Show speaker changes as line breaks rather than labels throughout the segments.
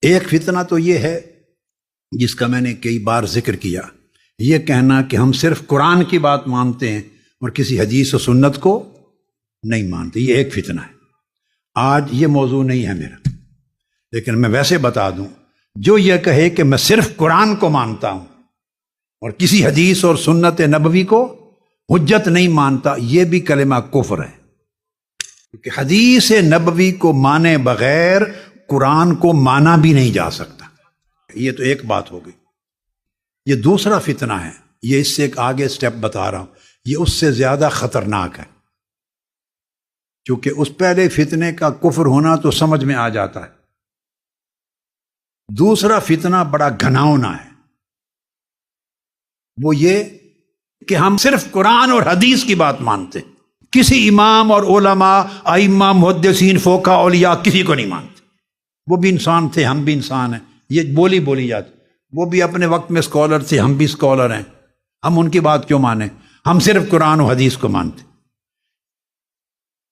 ایک فتنہ تو یہ ہے جس کا میں نے کئی بار ذکر کیا، یہ کہنا کہ ہم صرف قرآن کی بات مانتے ہیں اور کسی حدیث و سنت کو نہیں مانتے، یہ ایک فتنہ ہے۔ آج یہ موضوع نہیں ہے میرا، لیکن میں ویسے بتا دوں، جو یہ کہے کہ میں صرف قرآن کو مانتا ہوں اور کسی حدیث اور سنت نبوی کو حجت نہیں مانتا، یہ بھی کلمہ کفر ہے، کیونکہ حدیث نبوی کو مانے بغیر قرآن کو مانا بھی نہیں جا سکتا۔ یہ تو ایک بات ہو گئی۔ یہ دوسرا فتنہ ہے، یہ اس سے ایک آگے سٹیپ بتا رہا ہوں، یہ اس سے زیادہ خطرناک ہے، کیونکہ اس پہلے فتنے کا کفر ہونا تو سمجھ میں آ جاتا ہے۔ دوسرا فتنہ بڑا گھناؤنا ہے، وہ یہ کہ ہم صرف قرآن اور حدیث کی بات مانتے، کسی امام اور علماء، ائمہ، محدثین، فقہاء، اولیاء کسی کو نہیں مانتے۔ وہ بھی انسان تھے، ہم بھی انسان ہیں، یہ بولی جاتی، وہ بھی اپنے وقت میں اسکالر تھے، ہم بھی اسکالر ہیں، ہم ان کی بات کیوں مانیں؟ ہم صرف قرآن و حدیث کو مانتے۔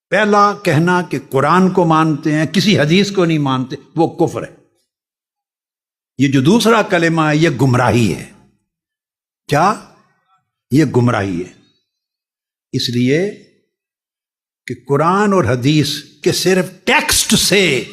پہلا کہنا کہ قرآن کو مانتے ہیں، کسی حدیث کو نہیں مانتے، وہ کفر ہے۔ یہ جو دوسرا کلمہ ہے، یہ گمراہی ہے۔ کیا؟ یہ گمراہی ہے۔ اس لیے کہ قرآن اور حدیث کے صرف ٹیکسٹ سے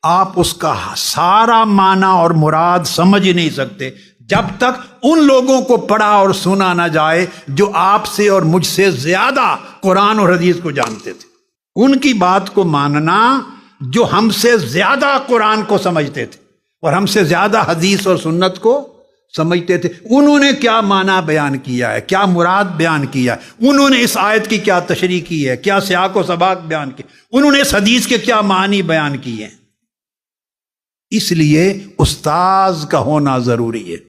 آپ اس کا سارا معنی اور مراد سمجھ ہی نہیں سکتے جب تک ان لوگوں کو پڑھا اور سنا نہ جائے جو آپ سے اور مجھ سے زیادہ قرآن اور حدیث کو جانتے تھے۔ ان کی بات کو ماننا جو ہم سے زیادہ قرآن کو سمجھتے تھے اور ہم سے زیادہ حدیث اور سنت کو سمجھتے تھے۔ انہوں نے کیا معنی بیان کیا ہے، کیا مراد بیان کیا ہے، انہوں نے اس آیت کی کیا تشریح کی ہے، کیا سیاق و سباق بیان کی، انہوں نے اس حدیث کے کیا معنی بیان کیے ہیں۔ اس لیے استاذ کا ہونا ضروری ہے۔